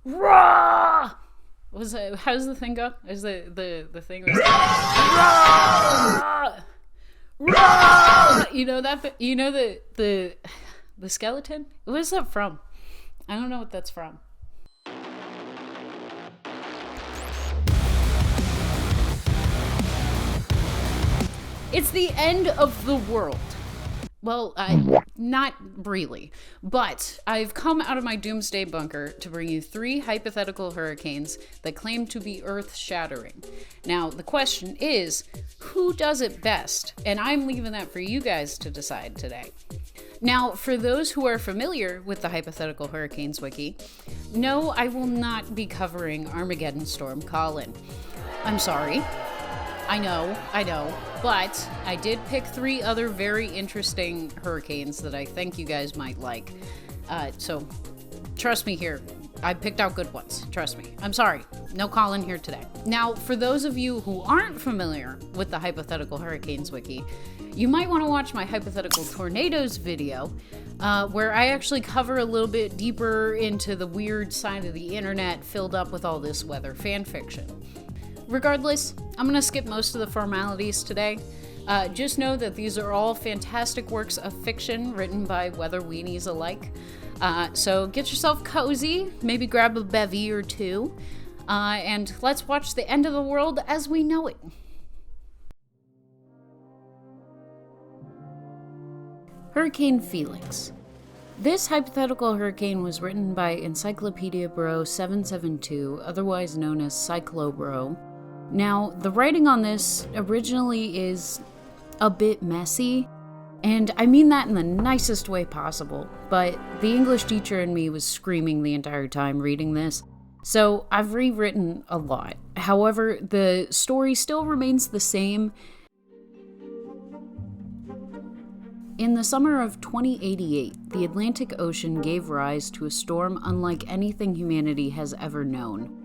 Rah! Was it, how does the thing go? Is the thing was Rah! Rah! You know that? You know the skeleton? What is that from? I don't know what that's from. It's the end of the world. Well, not really, but I've come out of my doomsday bunker to bring you 3 hypothetical hurricanes that claim to be earth-shattering. Now, the question is, who does it best? And I'm leaving that for you guys to decide today. Now, for those who are familiar with the Hypothetical Hurricanes Wiki, no, I will not be covering Armageddon Storm Colin. I'm sorry. I know, but I did pick 3 other very interesting hurricanes that I think you guys might like. So, trust me here. I picked out good ones. Trust me. I'm sorry. No Colin here today. Now, for those of you who aren't familiar with the Hypothetical Hurricanes Wiki, you might want to watch my Hypothetical Tornadoes video, where I actually cover a little bit deeper into the weird side of the internet filled up with all this weather fan fiction. Regardless, I'm going to skip most of the formalities today. Just know that these are all fantastic works of fiction written by weather weenies alike. So get yourself cozy, maybe grab a bevy or 2, and let's watch the end of the world as we know it. Hurricane Felix. This hypothetical hurricane was written by Encyclopedia Bro 772, otherwise known as Cyclobro. Now, the writing on this originally is a bit messy, and I mean that in the nicest way possible, but the English teacher in me was screaming the entire time reading this, so I've rewritten a lot. However, the story still remains the same. In the summer of 2088, the Atlantic Ocean gave rise to a storm unlike anything humanity has ever known.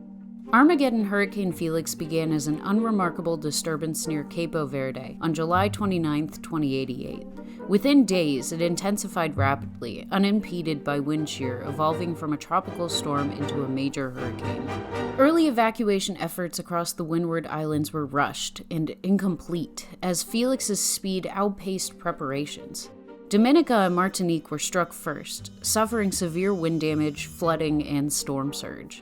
Armageddon Hurricane Felix began as an unremarkable disturbance near Capo Verde on July 29, 2088. Within days, it intensified rapidly, unimpeded by wind shear, evolving from a tropical storm into a major hurricane. Early evacuation efforts across the Windward Islands were rushed and incomplete, as Felix's speed outpaced preparations. Dominica and Martinique were struck first, suffering severe wind damage, flooding, and storm surge.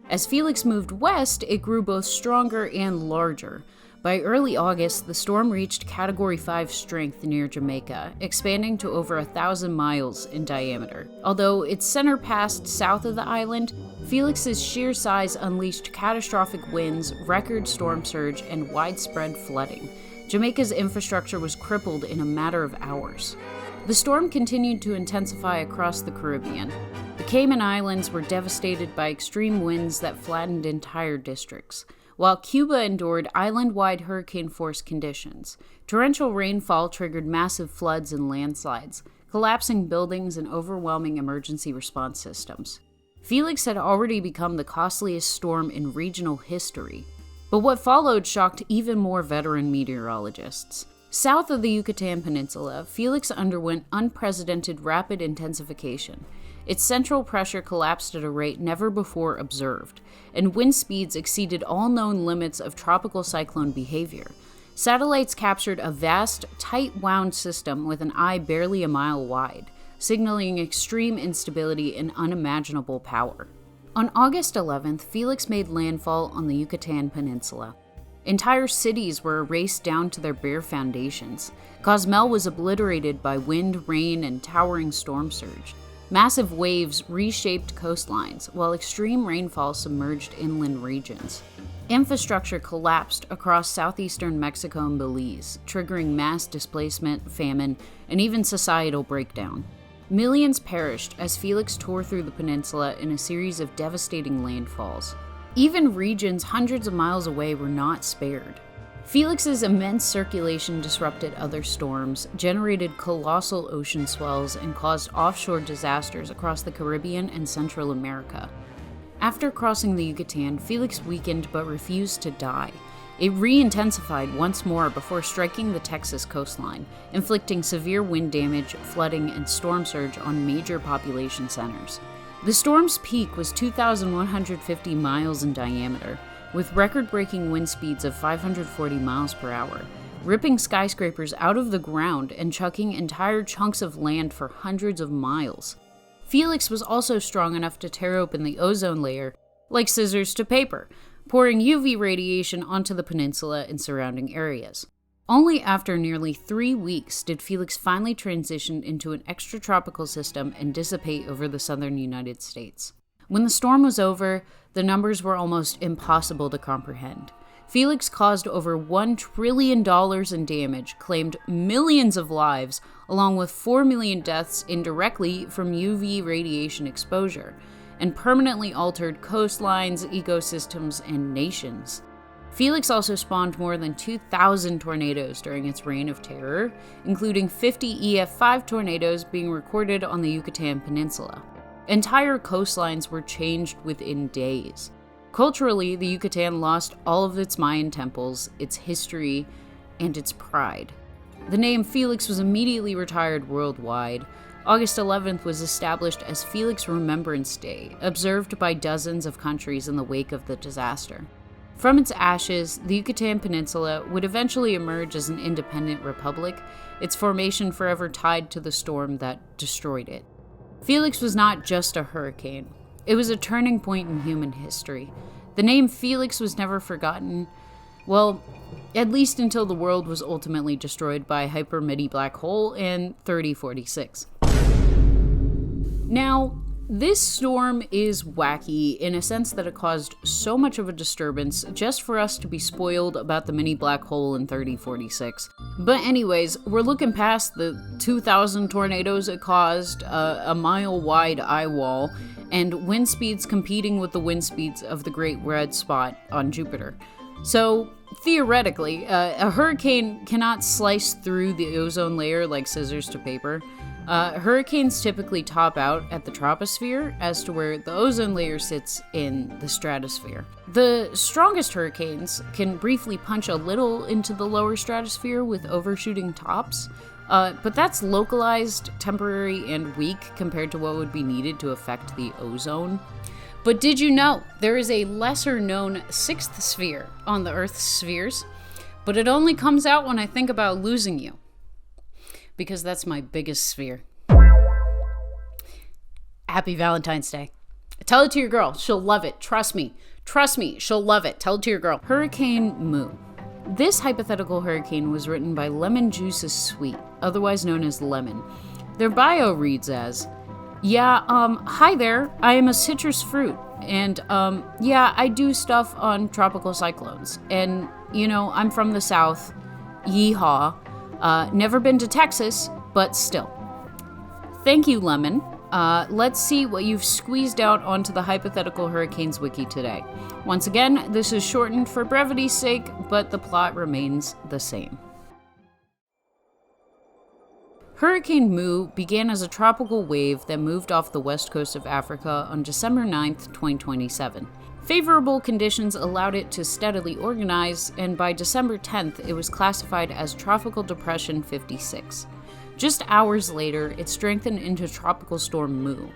As Felix moved west, it grew both stronger and larger. By early August, the storm reached Category 5 strength near Jamaica, expanding to over 1,000 miles in diameter. Although its center passed south of the island, Felix's sheer size unleashed catastrophic winds, record storm surge, and widespread flooding. Jamaica's infrastructure was crippled in a matter of hours. The storm continued to intensify across the Caribbean. The Cayman Islands were devastated by extreme winds that flattened entire districts, while Cuba endured island-wide hurricane-force conditions. Torrential rainfall triggered massive floods and landslides, collapsing buildings and overwhelming emergency response systems. Felix had already become the costliest storm in regional history, but what followed shocked even more veteran meteorologists. South of the Yucatan Peninsula, Felix underwent unprecedented rapid intensification. Its central pressure collapsed at a rate never before observed, and wind speeds exceeded all known limits of tropical cyclone behavior. Satellites captured a vast, tight-wound system with an eye barely a mile wide, signaling extreme instability and unimaginable power. On August 11th, Felix made landfall on the Yucatan Peninsula. Entire cities were erased down to their bare foundations. Cozumel was obliterated by wind, rain, and towering storm surge. Massive waves reshaped coastlines, while extreme rainfall submerged inland regions. Infrastructure collapsed across southeastern Mexico and Belize, triggering mass displacement, famine, and even societal breakdown. Millions perished as Felix tore through the peninsula in a series of devastating landfalls. Even regions hundreds of miles away were not spared. Felix's immense circulation disrupted other storms, generated colossal ocean swells, and caused offshore disasters across the Caribbean and Central America. After crossing the Yucatan, Felix weakened but refused to die. It re-intensified once more before striking the Texas coastline, inflicting severe wind damage, flooding, and storm surge on major population centers. The storm's peak was 2,150 miles in diameter, with record-breaking wind speeds of 540 miles per hour, ripping skyscrapers out of the ground and chucking entire chunks of land for hundreds of miles. Felix was also strong enough to tear open the ozone layer, like scissors to paper, pouring UV radiation onto the peninsula and surrounding areas. Only after nearly 3 weeks did Felix finally transition into an extratropical system and dissipate over the southern United States. When the storm was over, the numbers were almost impossible to comprehend. Felix caused over $1 trillion in damage, claimed millions of lives, along with 4 million deaths indirectly from UV radiation exposure, and permanently altered coastlines, ecosystems, and nations. Felix also spawned more than 2,000 tornadoes during its reign of terror, including 50 EF5 tornadoes being recorded on the Yucatan Peninsula. Entire coastlines were changed within days. Culturally, the Yucatan lost all of its Mayan temples, its history, and its pride. The name Felix was immediately retired worldwide. August 11th was established as Felix Remembrance Day, observed by dozens of countries in the wake of the disaster. From its ashes, the Yucatan Peninsula would eventually emerge as an independent republic, its formation forever tied to the storm that destroyed it. Felix was not just a hurricane. It was a turning point in human history. The name Felix was never forgotten, well, at least until the world was ultimately destroyed by a hyper-midi black hole in 3046. Now, this storm is wacky in a sense that it caused so much of a disturbance just for us to be spoiled about the mini black hole in 3046. But anyways, we're looking past the 2,000 tornadoes it caused, a mile-wide eye wall, and wind speeds competing with the wind speeds of the Great Red Spot on Jupiter. So, theoretically, a hurricane cannot slice through the ozone layer like scissors to paper. Hurricanes typically top out at the troposphere as to where the ozone layer sits in the stratosphere. The strongest hurricanes can briefly punch a little into the lower stratosphere with overshooting tops, but that's localized, temporary, and weak compared to what would be needed to affect the ozone. But did you know there is a lesser-known sixth sphere on the Earth's spheres? But it only comes out when I think about losing you, because that's my biggest sphere. Happy Valentine's Day. Tell it to your girl. She'll love it. Trust me. Trust me. She'll love it. Tell it to your girl. Hurricane Moo. This hypothetical hurricane was written by Lemon Juice is Sweet, otherwise known as Lemon. Their bio reads as, hi there, I am a citrus fruit, and, I do stuff on tropical cyclones, and, I'm from the South, yeehaw, never been to Texas, but still. Thank you, Lemon. Let's see what you've squeezed out onto the Hypothetical Hurricanes Wiki today. Once again, this is shortened for brevity's sake, but the plot remains the same. Hurricane Moo began as a tropical wave that moved off the west coast of Africa on December 9th, 2027. Favorable conditions allowed it to steadily organize, and by December 10th, it was classified as Tropical Depression 56. Just hours later, it strengthened into Tropical Storm Moo.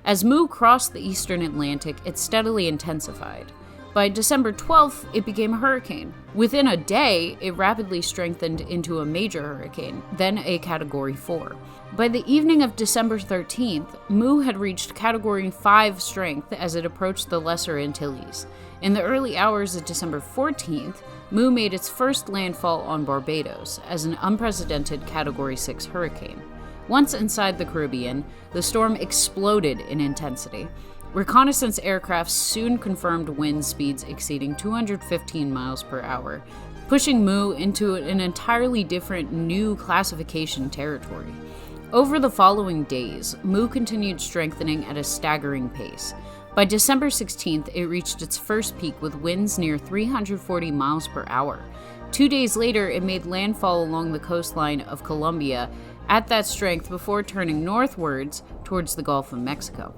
As Moo crossed the eastern Atlantic, it steadily intensified. By December 12th, it became a hurricane. Within a day, it rapidly strengthened into a major hurricane, then a Category 4. By the evening of December 13th, Moo had reached Category 5 strength as it approached the Lesser Antilles. In the early hours of December 14th, Moo made its first landfall on Barbados as an unprecedented Category 6 hurricane. Once inside the Caribbean, the storm exploded in intensity. Reconnaissance aircraft soon confirmed wind speeds exceeding 215 miles per hour, pushing Moo into an entirely different new classification territory. Over the following days, Moo continued strengthening at a staggering pace. By December 16th, it reached its first peak with winds near 340 miles per hour. 2 days later, it made landfall along the coastline of Colombia at that strength before turning northwards towards the Gulf of Mexico.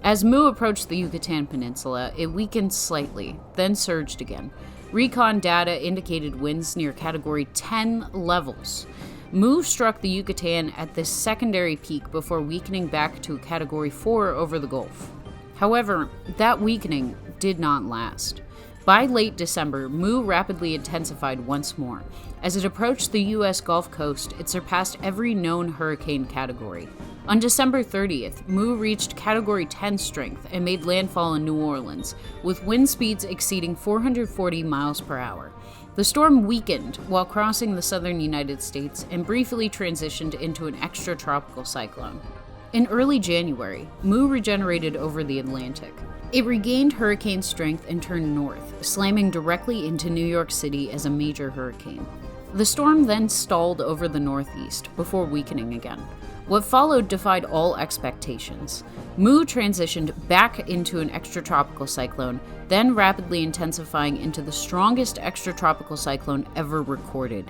As Moo approached the Yucatan Peninsula, it weakened slightly, then surged again. Recon data indicated winds near Category 10 levels. Mu struck the Yucatan at this secondary peak before weakening back to a Category 4 over the Gulf. However, that weakening did not last. By late December, Mu rapidly intensified once more. As it approached the U.S. Gulf Coast, it surpassed every known hurricane category. On December 30th, Mu reached Category 10 strength and made landfall in New Orleans, with wind speeds exceeding 440 miles per hour. The storm weakened while crossing the southern United States and briefly transitioned into an extratropical cyclone. In early January, Mu regenerated over the Atlantic. It regained hurricane strength and turned north, slamming directly into New York City as a major hurricane. The storm then stalled over the northeast before weakening again. What followed defied all expectations. Mu transitioned back into an extratropical cyclone, then rapidly intensifying into the strongest extratropical cyclone ever recorded.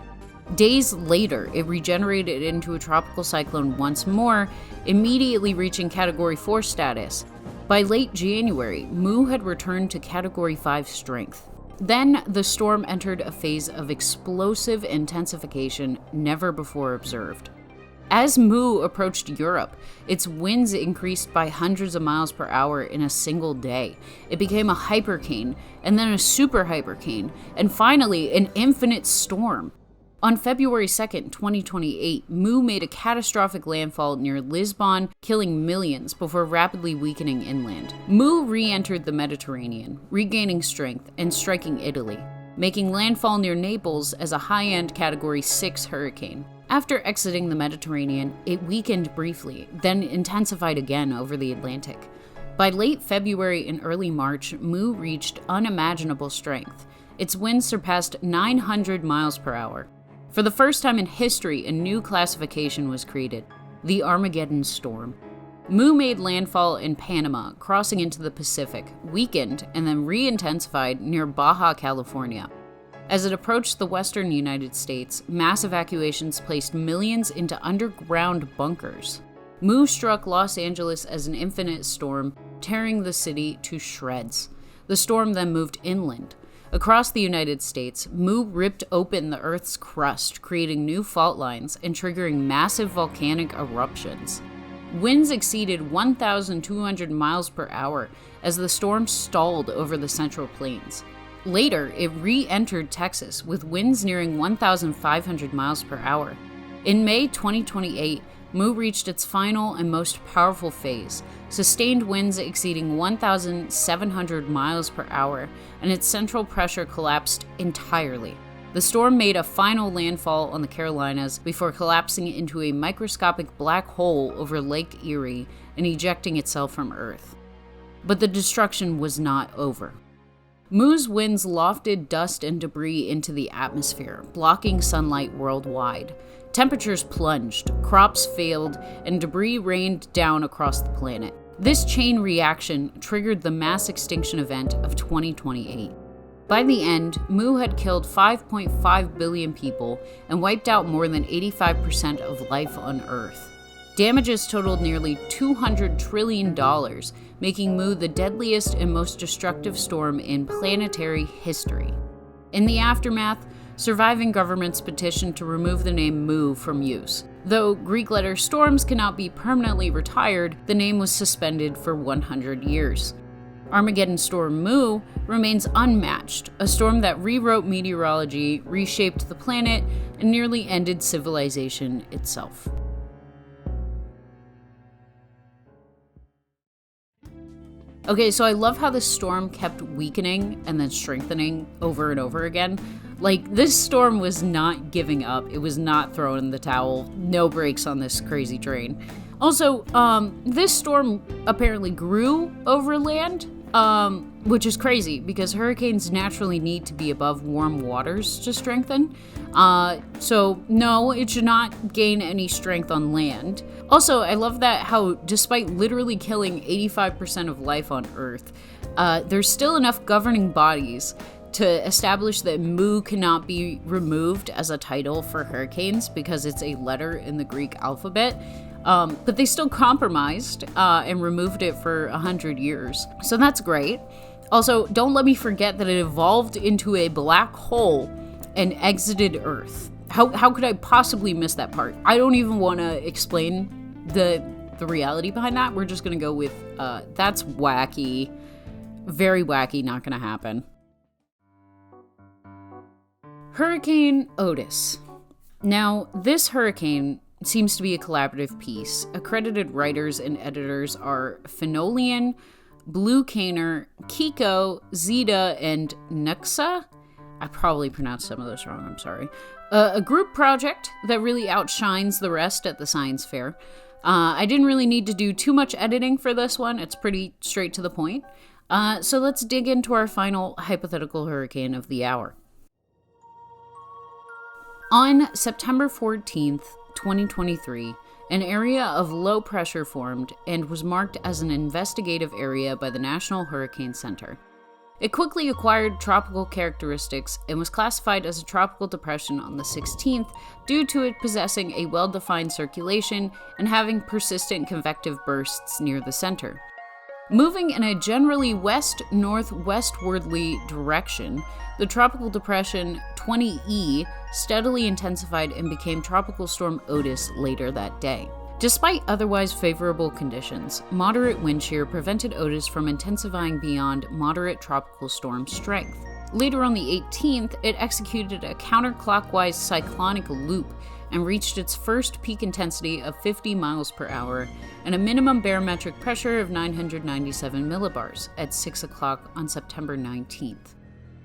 Days later, it regenerated into a tropical cyclone once more, immediately reaching Category 4 status. By late January, Mu had returned to Category 5 strength. Then, the storm entered a phase of explosive intensification never before observed. As Mu approached Europe, its winds increased by hundreds of miles per hour in a single day. It became a hypercane, and then a super hypercane, and finally an infinite storm. On February 2nd, 2028, Mu made a catastrophic landfall near Lisbon, killing millions before rapidly weakening inland. Mu re-entered the Mediterranean, regaining strength and striking Italy, making landfall near Naples as a high-end Category 6 hurricane. After exiting the Mediterranean, it weakened briefly, then intensified again over the Atlantic. By late February and early March, Mu reached unimaginable strength. Its winds surpassed 900 miles per hour. For the first time in history, a new classification was created, the Armageddon Storm. Mu made landfall in Panama, crossing into the Pacific, weakened, and then re-intensified near Baja California. As it approached the western United States, mass evacuations placed millions into underground bunkers. Mu struck Los Angeles as an infinite storm, tearing the city to shreds. The storm then moved inland. Across the United States, Mu ripped open the Earth's crust, creating new fault lines and triggering massive volcanic eruptions. Winds exceeded 1,200 miles per hour as the storm stalled over the Central Plains. Later, it re-entered Texas with winds nearing 1,500 miles per hour. In May 2028, Mu reached its final and most powerful phase, sustained winds exceeding 1,700 miles per hour, and its central pressure collapsed entirely. The storm made a final landfall on the Carolinas before collapsing into a microscopic black hole over Lake Erie and ejecting itself from Earth. But the destruction was not over. Mu's winds lofted dust and debris into the atmosphere, blocking sunlight worldwide. Temperatures plunged, crops failed, and debris rained down across the planet. This chain reaction triggered the mass extinction event of 2028. By the end, Mu had killed 5.5 billion people and wiped out more than 85% of life on Earth. Damages totaled nearly $200 trillion, making Mu the deadliest and most destructive storm in planetary history. In the aftermath, surviving governments petitioned to remove the name Mu from use. Though Greek letter storms cannot be permanently retired, the name was suspended for 100 years. Armageddon Storm Mu remains unmatched, a storm that rewrote meteorology, reshaped the planet, and nearly ended civilization itself. Okay, so I love how the storm kept weakening and then strengthening over and over again. Like, this storm was not giving up. It was not throwing the towel. No brakes on this crazy train. Also, this storm apparently grew over land, which is crazy because hurricanes naturally need to be above warm waters to strengthen. So no, it should not gain any strength on land. Also, I love that how despite literally killing 85% of life on Earth, there's still enough governing bodies to establish that Mu cannot be removed as a title for hurricanes because it's a letter in the Greek alphabet. But they still compromised and removed it for 100 years. So that's great. Also, don't let me forget that it evolved into a black hole and exited Earth. How could I possibly miss that part? I don't even want to explain the reality behind that. We're just going to go with, that's wacky. Very wacky, not going to happen. Hurricane Otis. Now, this hurricane seems to be a collaborative piece. Accredited writers and editors are Phenolian, Blue Caner, Kiko, Zeta, and Nuxa. I probably pronounced some of those wrong, I'm sorry. A group project that really outshines the rest at the science fair. I didn't really need to do too much editing for this one. It's pretty straight to the point. So let's dig into our final hypothetical hurricane of the hour. On September 14th, 2023, an area of low pressure formed and was marked as an investigative area by the National Hurricane Center. It quickly acquired tropical characteristics and was classified as a tropical depression on the 16th due to it possessing a well-defined circulation and having persistent convective bursts near the center. Moving in a generally west-northwestwardly direction, the tropical depression 20E steadily intensified and became Tropical Storm Otis later that day. Despite otherwise favorable conditions, moderate wind shear prevented Otis from intensifying beyond moderate tropical storm strength. Later on the 18th, it executed a counterclockwise cyclonic loop and reached its first peak intensity of 50 miles per hour and a minimum barometric pressure of 997 millibars at 6 o'clock on September 19th.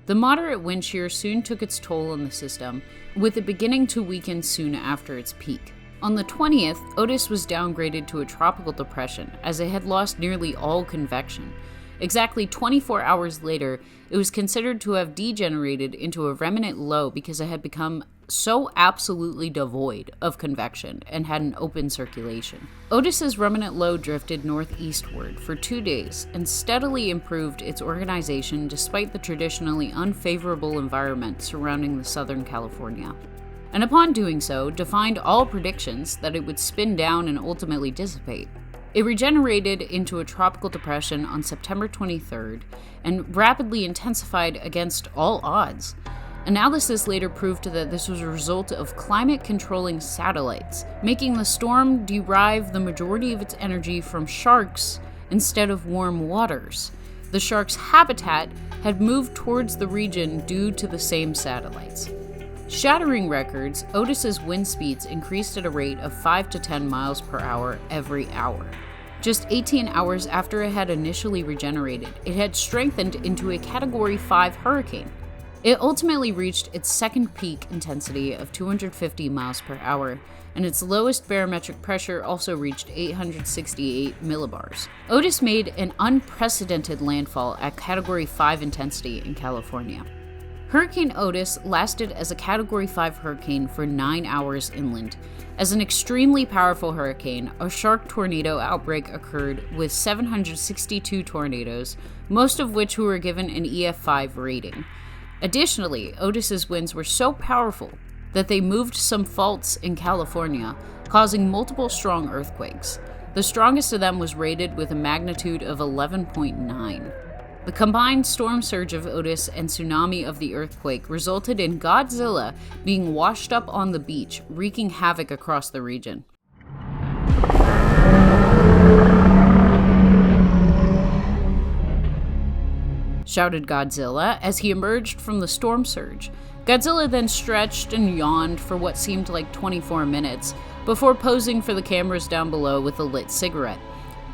The moderate wind shear soon took its toll on the system, with it beginning to weaken soon after its peak. On the 20th, Otis was downgraded to a tropical depression as it had lost nearly all convection. Exactly 24 hours later, it was considered to have degenerated into a remnant low because it had become so absolutely devoid of convection and had an open circulation. Otis's remnant low drifted northeastward for 2 days and steadily improved its organization despite the traditionally unfavorable environment surrounding the Southern California. And upon doing so, defied all predictions that it would spin down and ultimately dissipate. It regenerated into a tropical depression on September 23rd and rapidly intensified against all odds. Analysis later proved that this was a result of climate-controlling satellites, making the storm derive the majority of its energy from sharks instead of warm waters. The shark's habitat had moved towards the region due to the same satellites. Shattering records, Otis's wind speeds increased at a rate of 5 to 10 miles per hour every hour. Just 18 hours after it had initially regenerated, it had strengthened into a Category 5 hurricane. It ultimately reached its second peak intensity of 250 miles per hour, and its lowest barometric pressure also reached 868 millibars. Otis made an unprecedented landfall at Category 5 intensity in California. Hurricane Otis lasted as a Category 5 hurricane for 9 hours inland. As an extremely powerful hurricane, a shark tornado outbreak occurred with 762 tornadoes, most of which were given an EF5 rating. Additionally, Otis's winds were so powerful that they moved some faults in California, causing multiple strong earthquakes. The strongest of them was rated with a magnitude of 11.9. The combined storm surge of Otis and tsunami of the earthquake resulted in Godzilla being washed up on the beach, wreaking havoc across the region. Shouted Godzilla as he emerged from the storm surge. Godzilla then stretched and yawned for what seemed like 24 minutes, before posing for the cameras down below with a lit cigarette.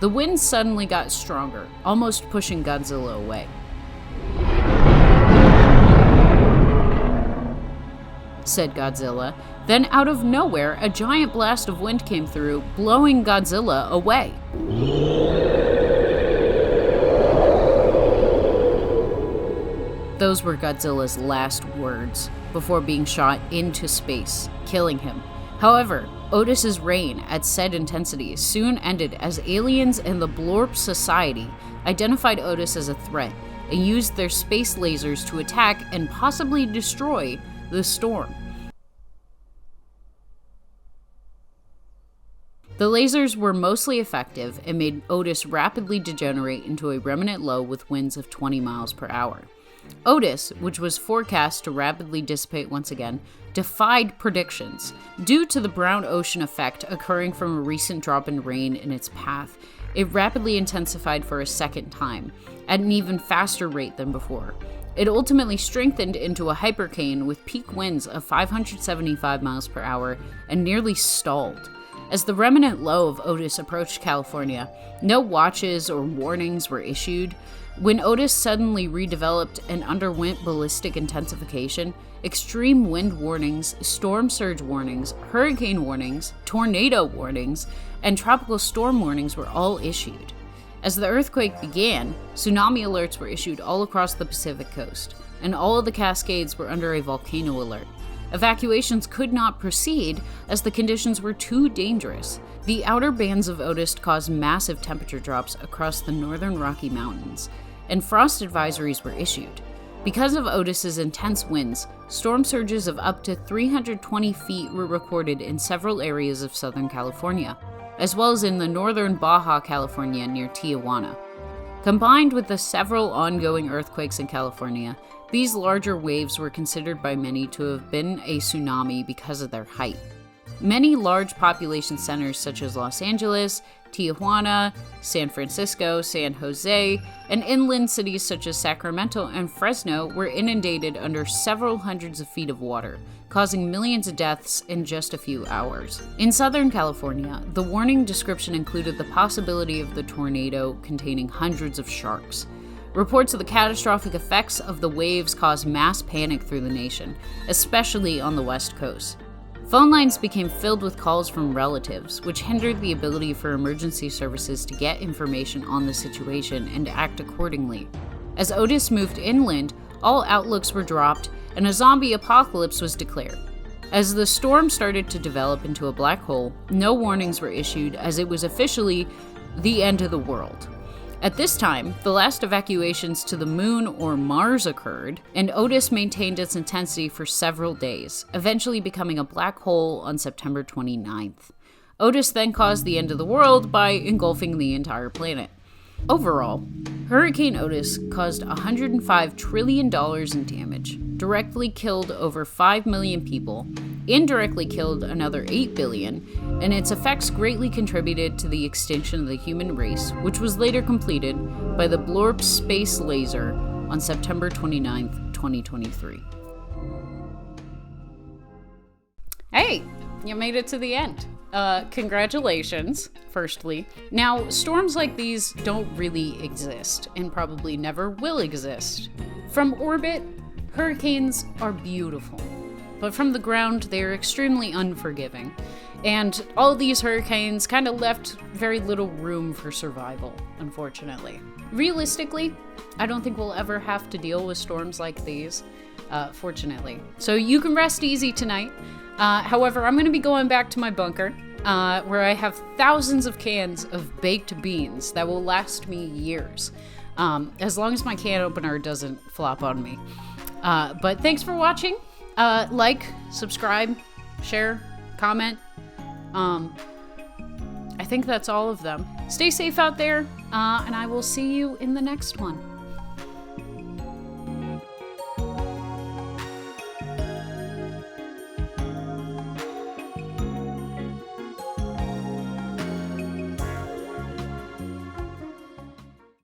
The wind suddenly got stronger, almost pushing Godzilla away. Said Godzilla. Then out of nowhere, a giant blast of wind came through, blowing Godzilla away. Those were Godzilla's last words, before being shot into space, killing him. However, Otis's reign at said intensity soon ended as aliens and the Blorp Society identified Otis as a threat and used their space lasers to attack and possibly destroy the storm. The lasers were mostly effective and made Otis rapidly degenerate into a remnant low with winds of 20 miles per hour. Otis, which was forecast to rapidly dissipate once again, defied predictions. Due to the brown ocean effect occurring from a recent drop in rain in its path, it rapidly intensified for a second time, at an even faster rate than before. It ultimately strengthened into a hypercane with peak winds of 575 miles per hour and nearly stalled. As the remnant low of Otis approached California, no watches or warnings were issued. When Otis suddenly redeveloped and underwent ballistic intensification, extreme wind warnings, storm surge warnings, hurricane warnings, tornado warnings, and tropical storm warnings were all issued. As the earthquake began, tsunami alerts were issued all across the Pacific coast, and all of the Cascades were under a volcano alert. Evacuations could not proceed as the conditions were too dangerous. The outer bands of Otis caused massive temperature drops across the northern Rocky Mountains, and frost advisories were issued. Because of Otis's intense winds, storm surges of up to 320 feet were recorded in several areas of Southern California, as well as in the northern Baja California near Tijuana. Combined with the several ongoing earthquakes in California, these larger waves were considered by many to have been a tsunami because of their height. Many large population centers such as Los Angeles, Tijuana, San Francisco, San Jose, and inland cities such as Sacramento and Fresno were inundated under several hundreds of feet of water, causing millions of deaths in just a few hours. In Southern California, the warning description included the possibility of the tornado containing hundreds of sharks. Reports of the catastrophic effects of the waves caused mass panic through the nation, especially on the West Coast. Phone lines became filled with calls from relatives, which hindered the ability for emergency services to get information on the situation and act accordingly. As Otis moved inland, all outlooks were dropped and a zombie apocalypse was declared. As the storm started to develop into a black hole, no warnings were issued as it was officially the end of the world. At this time, the last evacuations to the moon or Mars occurred, and Otis maintained its intensity for several days, eventually becoming a black hole on September 29th. Otis then caused the end of the world by engulfing the entire planet. Overall, Hurricane Otis caused $105 trillion in damage, directly killed over 5 million people, indirectly killed another 8 billion, and its effects greatly contributed to the extinction of the human race, which was later completed by the Blorp Space Laser on September 29, 2023. Hey, you made it to the end. Congratulations, firstly. Now, storms like these don't really exist, and probably never will exist. From orbit, hurricanes are beautiful, but from the ground, they are extremely unforgiving. And all these hurricanes kind of left very little room for survival, unfortunately. Realistically, I don't think we'll ever have to deal with storms like these, fortunately. So you can rest easy tonight. However, I'm going to be going back to my bunker, where I have thousands of cans of baked beans that will last me years, as long as my can opener doesn't flop on me. But thanks for watching. Like, subscribe, share, comment. I think that's all of them. Stay safe out there, and I will see you in the next one.